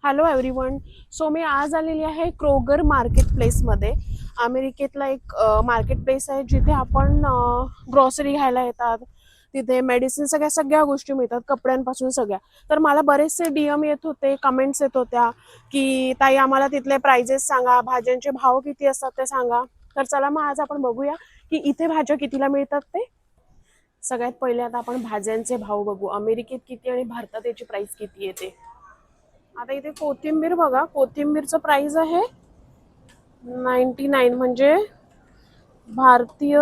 Hello everyone. So मी आज आलेली आहे क्रोगर मार्केट प्लेसमध्ये. अमेरिकेतला एक मार्केट प्लेस आहे जिथे आपण ग्रॉसरी घ्यायला येतात. तिथे मेडिसिन सगळ्या सगळ्या गोष्टी मिळतात, कपड्यांपासून सगळ्या. तर मला बरेचसे डीएम येत होते, कमेंट्स येत होत्या की ताई आम्हाला तिथले प्राइजेस सांगा, भाज्यांचे भाव किती असतात ते सांगा. तर चला मग आज आपण बघूया की इथे भाज्या कितीला मिळतात ते. सगळ्यात पहिले आता आपण भाज्यांचे भाव बघू, अमेरिकेत किती आणि भारतात याची प्राइस किती येते. आता इथे कोथिंबीर बघा, कोथिंबीरचं प्राइस आहे 99, म्हणजे भारतीय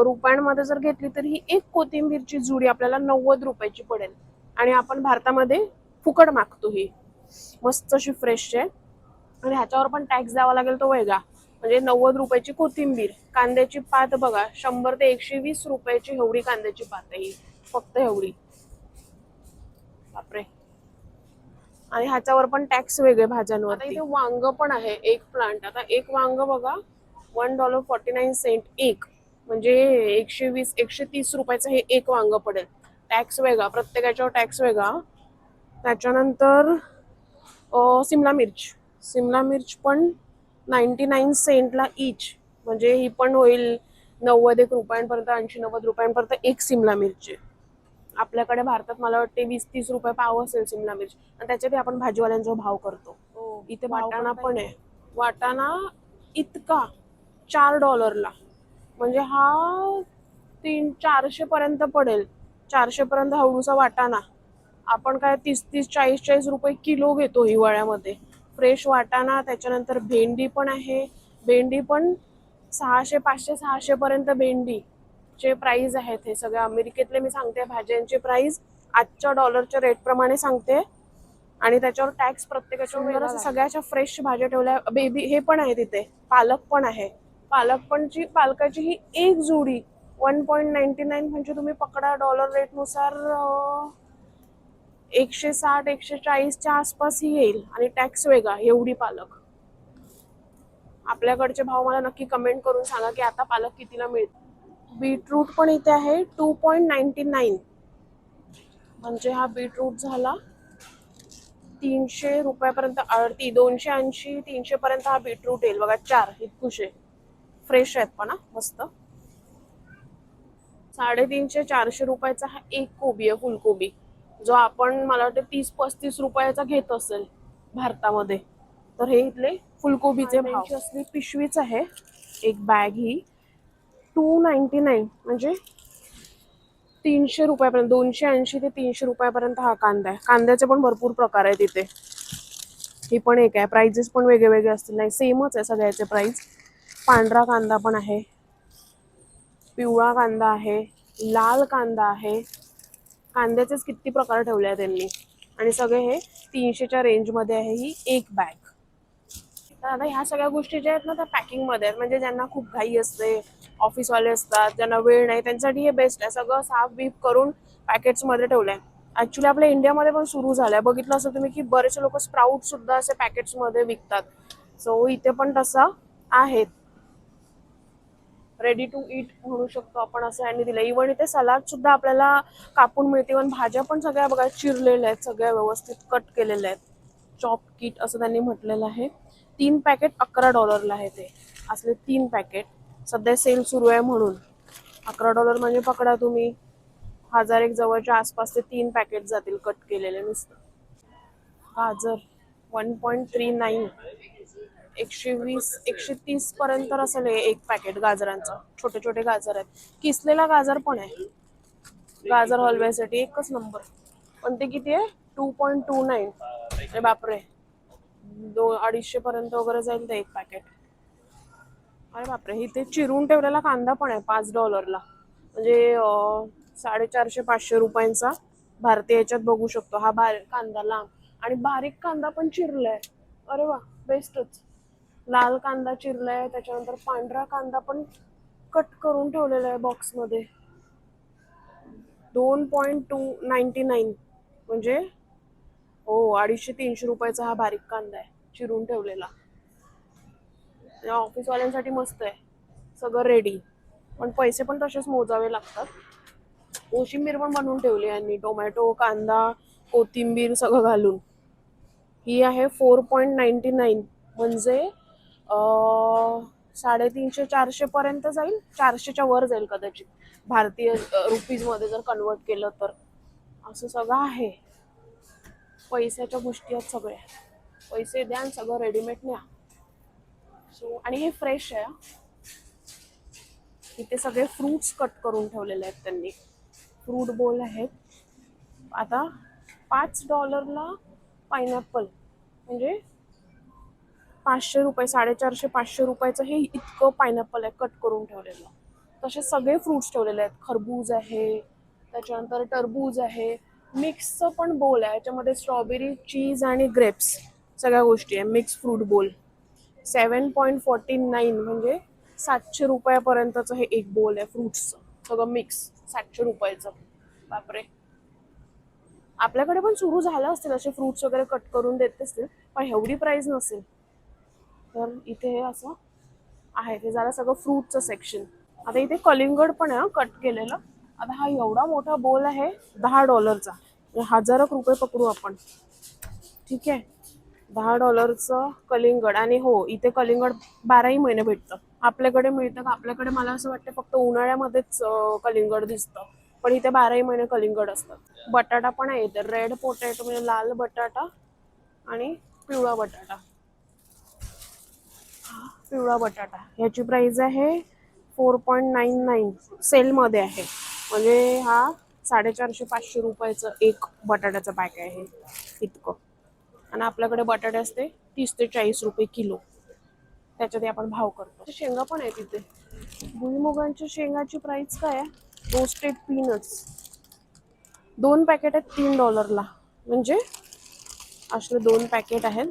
रुपयांमध्ये जर घेतली तर ही एक कोथिंबीरची जुडी आपल्याला 90 रुपयाची पडेल. आणि आपण भारतामध्ये फुकट मागतो ही मस्त अशी फ्रेश आहे. आणि ह्याच्यावर पण टॅक्स द्यावा लागेल तो वेगळा, म्हणजे 90 रुपयाची कोथिंबीर. कांद्याची पात बघा 100 ते 120 रुपयाची एवढी कांद्याची पात आहे ही, फक्त एवढी. बापरे. आणि ह्याच्यावर पण टॅक्स वेगळे भाज्यांवर. आता इथे वांग पण आहे, एक प्लांट. आता एक वांग बघा $1.49 एक, म्हणजे 120-130 रुपयाचं हे एक वांग पडेल. टॅक्स वेगळा, प्रत्येकाच्यावर टॅक्स वेगळा. त्याच्यानंतर सिमला मिर्च. सिमला मिर्च पण 99 सेंटला ईच, म्हणजे ही पण होईल 90 रुपयांपर्यंत, 80-90 रुपयांपर्यंत एक सिमला मिरची. आपल्याकडे भारतात मला वाटते 20-30 रुपये पाव असेल सिमला मिर्च. आणि त्याच्यात आपण भाजीवाल्यांचा भाव करतो. इथे वाटाणा पण आहे. वाटाणा इतका $4, म्हणजे हा 300-400 पर्यंत पडेल. 400 पर्यंत हळूचा वाटाणा. आपण काय 30-30, 40-40 रुपये किलो घेतो हिवाळ्यामध्ये फ्रेश वाटाणा. त्याच्यानंतर भेंडी पण आहे. भेंडी पण 600, 500, 600 पर्यंत भेंडी चे प्राइस आहेत. हे सगळ्या अमेरिकेतले मी सांगते भाज्यांचे प्राइस आजच्या डॉलरच्या रेट प्रमाणे सांगते. आणि त्याच्यावर टॅक्स प्रत्येकाच्या सगळ्याच्या फ्रेश भाज्या ठेवल्या. बेबी हे पण आहे तिथे, पालक पण आहे. पालकाची ही एक जोडी 1.99, म्हणजे तुम्ही पकडा डॉलर रेट नुसार 160-140च्या आसपास ही येईल. आणि टॅक्स वेगळा एवढी पालक. आपल्याकडचे भाव मला नक्की कमेंट करून सांगा की आता पालक कितीला मिळते. बीटरूट पण इथे आहे 2.99, म्हणजे हा बीटरूट झाला 300 रुपयापर्यंत. 280-300 पर्यंत हा बीटरूट येईल बघा. 4 इतकुशे फ्रेश आहेत पण मस्त. 350-400 रुपयाचा हा एक कोबी आहे, फुलकोबी, जो आपण मला वाटतं 30-35 रुपयाचा घेत असेल भारतामध्ये. तर हे इथले फुलकोबीचे भाव. असली पिशवीच आहे एक बॅग, ही 299, म्हणजे 300 रुपयापर्यंत. 280 ते 300 रुपयापर्यंत हा कांदा आहे. कांद्याचे पण भरपूर प्रकार आहेत इथे. ही पण एक आहे. प्राइजेस पण वेगळे वेगळे असतील, नाही सेमच आहे सगळ्याचे प्राइस. पांढरा कांदा पण आहे, पिवळा कांदा आहे, लाल कांदा आहे. कांद्याचेच किती प्रकार ठेवले आहे त्यांनी. आणि सगळे हे 300च्या रेंजमध्ये आहे ही एक बॅग. तर आता ह्या सगळ्या गोष्टी ज्या आहेत ना त्या पॅकिंगमध्ये आहेत, म्हणजे ज्यांना खूप घाई असते, ऑफिसवाले असतात, ज्यांना वेळ नाही, त्यांच्यासाठी हे बेस्ट आहे. सगळं साफ बीफ करून पॅकेट्समध्ये ठेवलंय. ऍक्च्युली आपल्या इंडियामध्ये पण सुरू झालंय, बघितलं असं तुम्ही की बरेचसे लोक स्प्राऊट सुद्धा असे पॅकेट्समध्ये विकतात. सो इथे पण तसं आहेत. रेडी टू ईट म्हणू शकतो आपण असं यांनी दिलं. इव्हन इथे सलाड सुद्धा आपल्याला कापून मिळते. इव्हन भाज्या पण सगळ्या बघा चिरलेल्या आहेत, सगळ्या व्यवस्थित कट केलेल्या आहेत. चॉप किट असं त्यांनी म्हटलेलं आहे. 3 पॅकेट $11 आहे ते असले 3 पॅकेट. सध्या सेल सुरू आहे म्हणून $11 म्हणजे पकडा तुम्ही 1000 एक जवळच्या आसपास ते 3 पॅकेट जातील कट केलेले नुसतं. गाजर 1.39, 120-130 पर्यंत असेल एक पॅकेट गाजरांचं. छोटे छोटे गाजर आहेत. किसलेला गाजर पण आहे गाजर हलव्यासाठी, एकच नंबर. पण ते किती आहे 2.29. अरे बापरे, 200-250 पर्यंत वगैरे जाईल ते एक पॅकेट. अरे बापरे. इथे चिरून ठेवलेला कांदा पण आहे $5, म्हणजे 450-500 रुपयांचा भारतीय याच्यात बघू शकतो. हा कांदा लांब आणि बारीक कांदा पण चिरलाय. अरे वा, बेस्टच. लाल कांदा चिरलाय, त्याच्यानंतर पांढरा कांदा पण कट करून ठेवलेला आहे बॉक्समध्ये. 2.99, म्हणजे हो 250-300 रुपयाचा हा बारीक कांदा आहे चिरून ठेवलेला. ऑफिसवाल्यांसाठी मस्त आहे, सगळं रेडी. पण पैसे पण तसेच मोजावे लागतात. कोशिंबीर पण बनवून ठेवली यांनी, टोमॅटो, कांदा, कोथिंबीर सगळं घालून. ही आहे 4.99 म्हणजे 350-400 पर्यंत जाईल, 400च्या वर जाईल कदाचित भारतीय रुपीज मध्ये जर कन्वर्ट केलं तर. असं सगळं आहे. पैशाच्या गोष्टी आहेत सगळ्या. पैसे द्या आणि सगळं रेडीमेड न्या. सो आणि हे फ्रेश आहे. इथे सगळे फ्रूट्स कट करून ठेवलेले आहेत त्यांनी. फ्रूट बोल आहेत. आता $5 पायनॅपल म्हणजे 500 रुपये, 450-500 रुपयाचं हे इतकं पायनॅपल आहे कट करून ठेवलेलं. तसे सगळे फ्रुट्स ठेवलेले आहेत. खरबूज आहे, त्याच्यानंतर टरबूज आहे, मिक्सचं पण बोल आहे. याच्यामध्ये स्ट्रॉबेरी, चीज आणि ग्रेप्स सगळ्या गोष्टी आहे. मिक्स फ्रूट बोल 7.49 म्हणजे 700 रुपयापर्यंतचं हे एक बोल आहे फ्रुट्सचं. सगळं मिक्स 700 रुपयाचं. बापरे. आपल्याकडे पण सुरू झालं असतील असे फ्रुट्स वगैरे कट करून देत असतील, पण एवढी प्राइस नसेल. तर इथे हे असं आहे. ते झालं सगळं फ्रूटचं सेक्शन. आता इथे कलिंगड पण आहे कट केलेलं. आता हा एवढा मोठा बोल आहे $10 1000 रुपये पकडू आपण. ठीक आहे, $10 कलिंगड. आणि हो, इथे कलिंगड 12ही महिने भेटतं. आपल्याकडे मिळतं का? आपल्याकडे मला असं वाटतं फक्त उन्हाळ्यामध्येच कलिंगड दिसतं, पण इथे 12ही महिने कलिंगड असतात. बटाटा पण आहे इथे. रेड पोटॅटो म्हणजे लाल बटाटा आणि पिवळा बटाटा. पिवळा बटाटा ह्याची प्राइस आहे 4.99. सेलमध्ये आहे म्हणजे हा 450-500 रुपयाचं एक बटाट्याचं पॅक आहे इतकं. आणि आपल्याकडे बटाटे असते 30 ते 40 रुपये किलो. त्याच्यात आपण भाव करतो. शेंगा पण आहे तिथे. भुईमुगांच्या शेंगाची प्राइस काय आहे? रोस्टेड पीनट्स 2 पॅकेट आहेत $3 म्हणजे असले 2 पॅकेट आहेत.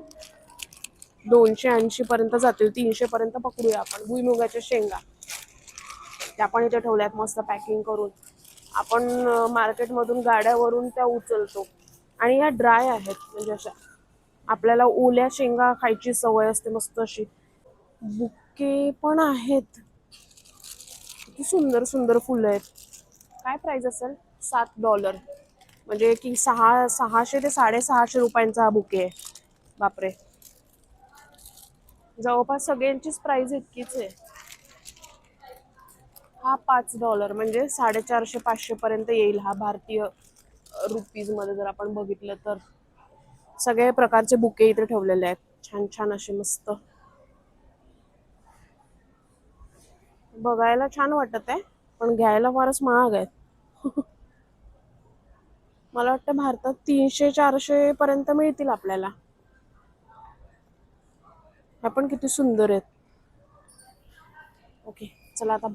280 पर्यंत जातील, 300 पर्यंत पकडूया आपण. भुईमुगाच्या शेंगा त्या पण इथे ठेवल्यात मस्त पॅकिंग करून. आपण मार्केटमधून गाड्यावरून त्या उचलतो आणि या ड्राय आहेत म्हणजे अशा. आपल्याला ओल्या शेंगा खायची सवय असते मस्त अशी. बुके पण आहेत. किती सुंदर सुंदर फुलं आहेत. काय प्राइस असेल? $7 म्हणजे की 600 ते 650 रुपयांचा हा बुके आहे. बापरे. जवळपास सगळ्यांचीच प्राइस इतकीच आहे. हा $5 म्हणजे 450-500 पर्यंत येईल हा भारतीय रुपीज मध्ये जर आपण बघितलं तर. सगळे प्रकारचे बुके इथे ठेवलेले आहेत छान छान असे मस्त. बघायला छान वाटत आहे पण घ्यायला फारच महाग आहेत. मला वाटतं भारतात 300-400 पर्यंत मिळतील आपल्याला. ह्या पण किती सुंदर आहेत. ओके, चला आता